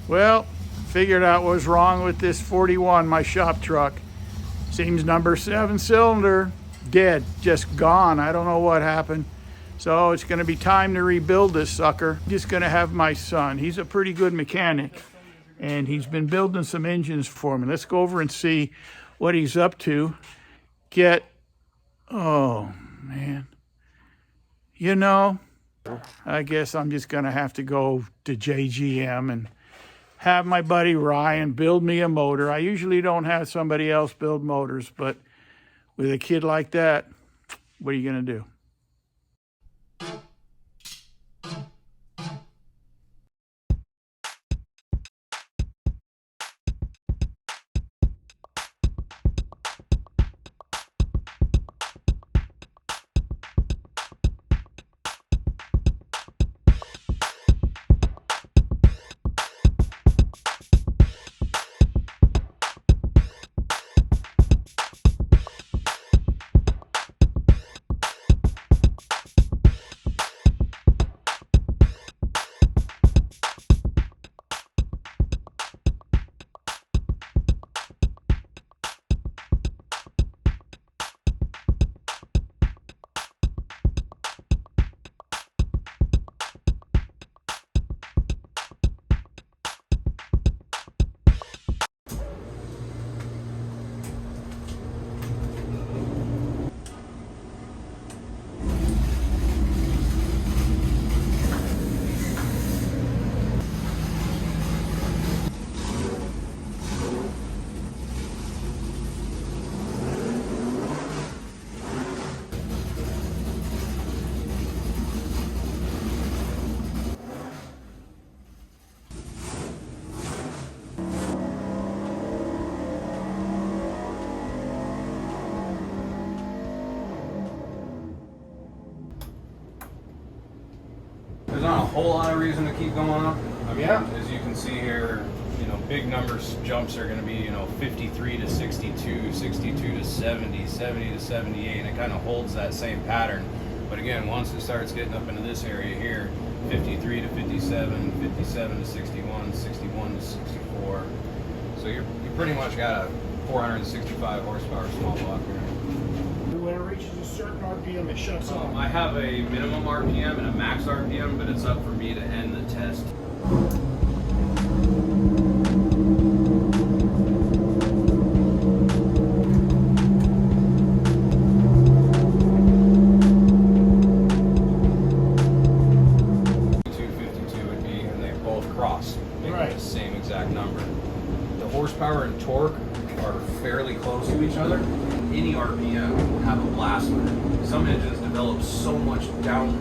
Well, figured out what was wrong with this 41, my shop truck. Seems number 7 cylinder, dead, just gone. I don't know what happened. So it's gonna be time to rebuild this sucker. Just gonna have my son. He's a pretty good mechanic and he's been building some engines for me. Let's go over and see what he's up to. Oh man. You know, I guess I'm just gonna have to go to JGM and have my buddy Ryan build me a motor. I usually don't have somebody else build motors, but with a kid like that, what are you gonna do? There's not a whole lot of reason to keep going up. I mean, Yeah. as you can see here, big numbers jumps are going to be, 53 to 62, 62 to 70, 70 to 78, and it kind of holds that same pattern. But again, once it starts getting up into this area here, 53 to 57, 57 to 61, 61 to 64. So you pretty much got a 465 horsepower small block here. When it reaches a certain RPM, it shuts off. I have a minimum RPM and a max RPM, but it's up for me to end the test. Would be, and they both cross, making the same exact number. The horsepower and torque are fairly close to each other. Any RPM will have a blast with it. Some engines develop so much down,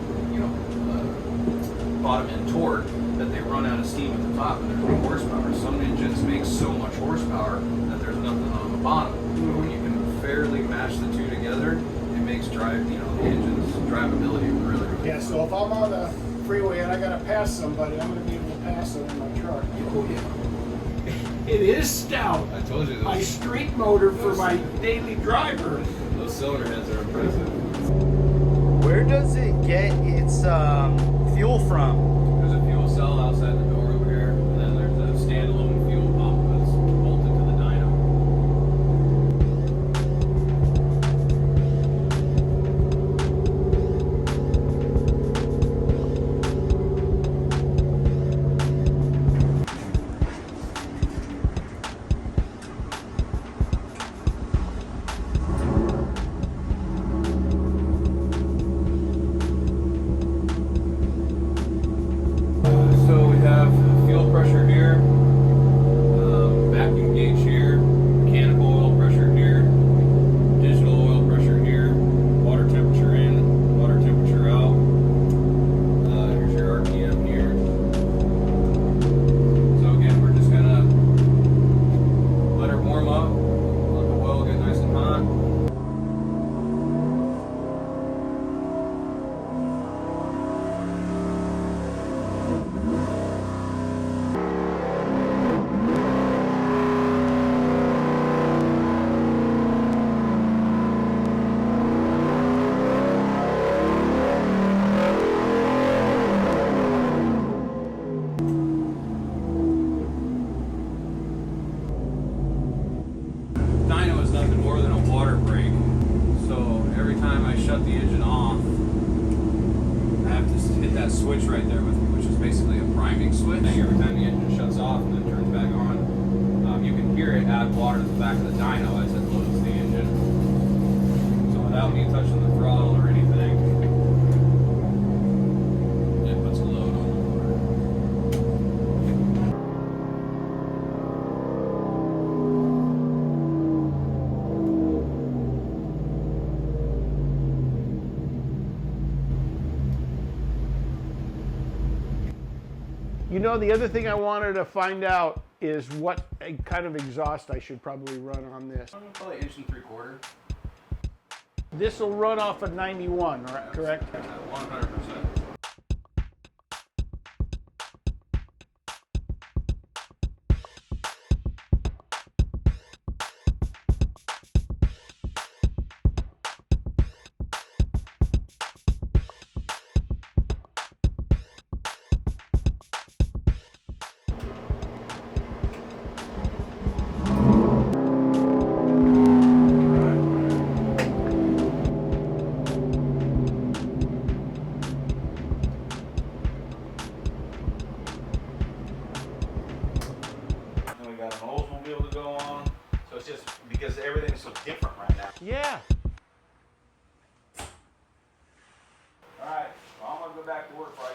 bottom end torque that they run out of steam at the top and there's no horsepower. Some engines make so much horsepower that there's nothing on the bottom. But when you can fairly match the two together, it makes the engine's drivability really, really Yeah, so if I'm on the freeway and I gotta pass somebody, I'm gonna be able to pass them in my truck. Oh yeah. It is stout. I told you My street motor for my daily driver. Those cylinder heads are impressive. Where does it get its fuel from? There's a fuel cell outside the door over here, and then there's a standalone fuel pump that's bolted to the dyno. add water to the back of the dyno as it loads the engine. So without me touching the throttle or anything, it puts a load on the motor. You know, the other thing I wanted to find out is what kind of exhaust I should probably run on this. Probably 1 3/4 inch. This will run off a 91, right? Correct? 100%. We got an Oldsmobile to go on, so it's just because everything's so different right now. Yeah. All right, well, I'm gonna go back to work before I